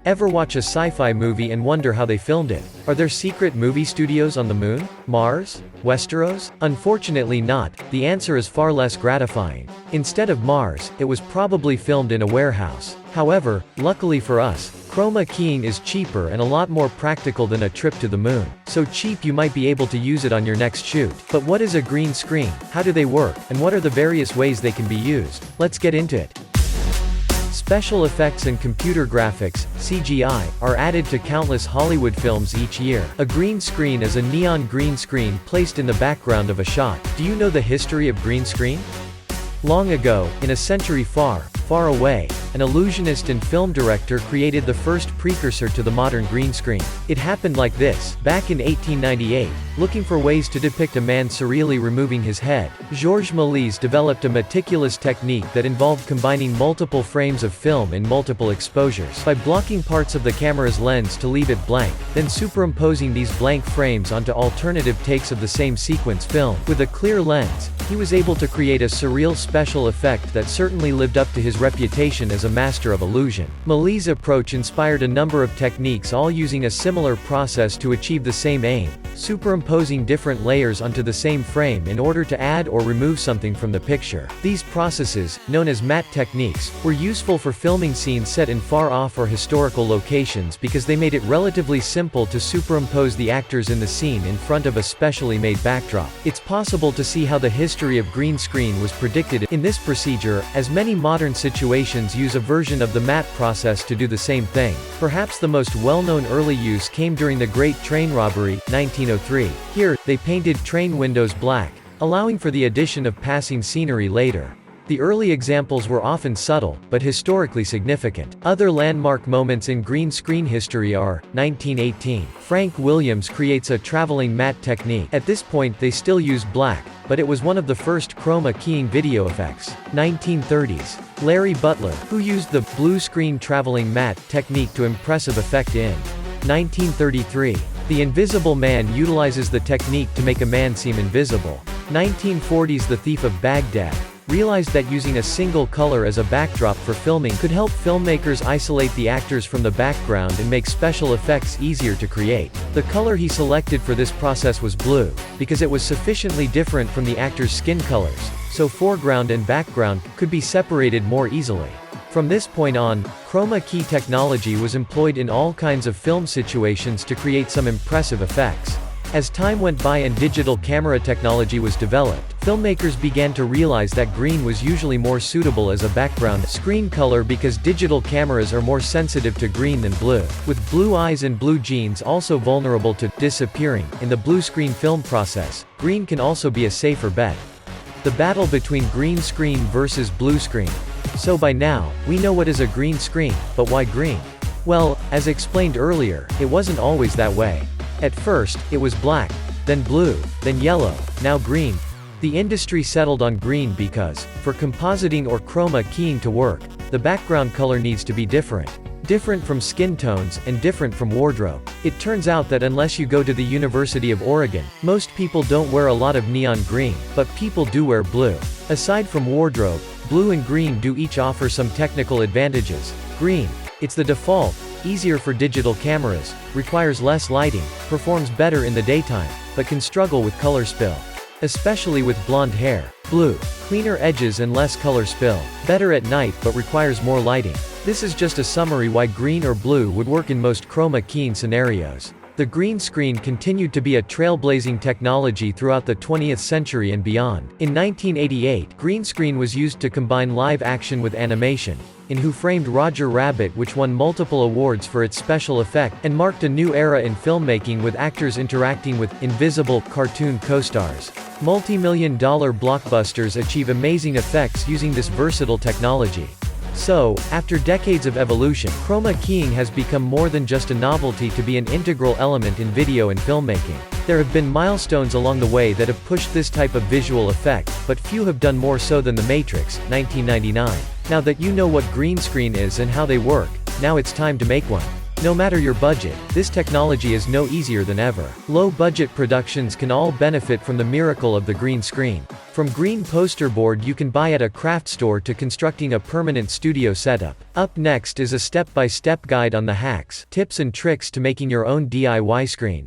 Ever watch a sci-fi movie and wonder how they filmed it? Are there secret movie studios on the moon? Mars? Westeros? Unfortunately not, the answer is far less gratifying. Instead of Mars, it was probably filmed in a warehouse. However, luckily for us, chroma keying is cheaper and a lot more practical than a trip to the moon. So cheap you might be able to use it on your next shoot. But what is a green screen? How do they work? And what are the various ways they can be used? Let's get into it. Special effects and computer graphics, CGI, are added to countless Hollywood films each year. A green screen is a neon green screen placed in the background of a shot. Do you know the history of green screen? Long ago, in a century far, far away, an illusionist and film director created the first precursor to the modern green screen. It happened like this. Back in 1898, looking for ways to depict a man surreally removing his head, Georges Méliès developed a meticulous technique that involved combining multiple frames of film in multiple exposures by blocking parts of the camera's lens to leave it blank, then superimposing these blank frames onto alternative takes of the same sequence film. With a clear lens, he was able to create a surreal special effect that certainly lived up to his reputation as a master of illusion. Méliès' approach inspired a number of techniques, all using a similar process to achieve the same aim, superimposing different layers onto the same frame in order to add or remove something from the picture. These processes, known as matte techniques, were useful for filming scenes set in far-off or historical locations because they made it relatively simple to superimpose the actors in the scene in front of a specially made backdrop. It's possible to see how the history of green screen was predicted in this procedure, as many modern situations use a version of the matte process to do the same thing. Perhaps the most well-known early use came during the Great Train Robbery, 1903. Here, they painted train windows black, allowing for the addition of passing scenery later. The early examples were often subtle, but historically significant. Other landmark moments in green screen history are, 1918. Frank Williams creates a traveling matte technique. At this point they still used black, but it was one of the first chroma keying video effects. 1930s. Larry Butler, who used the Bluescreen traveling matte technique to impressive effect in 1933. The Invisible Man utilizes the technique to make a man seem invisible. 1940s. The Thief of Baghdad realized that using a single color as a backdrop for filming could help filmmakers isolate the actors from the background and make special effects easier to create. The color he selected for this process was blue, because it was sufficiently different from the actors' skin colors, so foreground and background could be separated more easily. From this point on, chroma key technology was employed in all kinds of film situations to create some impressive effects. As time went by and digital camera technology was developed, filmmakers began to realize that green was usually more suitable as a background screen color because digital cameras are more sensitive to green than blue. With blue eyes and blue genes also vulnerable to disappearing in the bluescreen film process, green can also be a safer bet. The battle between green screen versus bluescreen. So by now, we know what is a green screen, but why green? Well, as explained earlier, it wasn't always that way. At first, it was black, then blue, then yellow, now green. The industry settled on green because, for compositing or chroma keying to work, the background color needs to be different. Different from skin tones, and different from wardrobe. It turns out that unless you go to the University of Oregon, most people don't wear a lot of neon green, but people do wear blue. Aside from wardrobe, blue and green do each offer some technical advantages. Green, it's the default, easier for digital cameras, requires less lighting, performs better in the daytime, but can struggle with color spill. Especially with blonde hair. Blue, cleaner edges and less color spill. Better at night but requires more lighting. This is just a summary why green or blue would work in most chroma keying scenarios. The green screen continued to be a trailblazing technology throughout the 20th century and beyond. In 1988, green screen was used to combine live action with animation, in Who Framed Roger Rabbit, which won multiple awards for its special effect, and marked a new era in filmmaking with actors interacting with invisible cartoon co-stars. Multi-million-dollar blockbusters achieve amazing effects using this versatile technology. So, after decades of evolution, chroma keying has become more than just a novelty to be an integral element in video and filmmaking. There have been milestones along the way that have pushed this type of visual effect, but few have done more so than The Matrix, 1999. Now that you know what green screen is and how they work, now it's time to make one. No matter your budget, this technology is no easier than ever. Low-budget productions can all benefit from the miracle of the green screen. From green poster board you can buy at a craft store to constructing a permanent studio setup. Up next is a step-by-step guide on the hacks, tips and tricks to making your own DIY screen.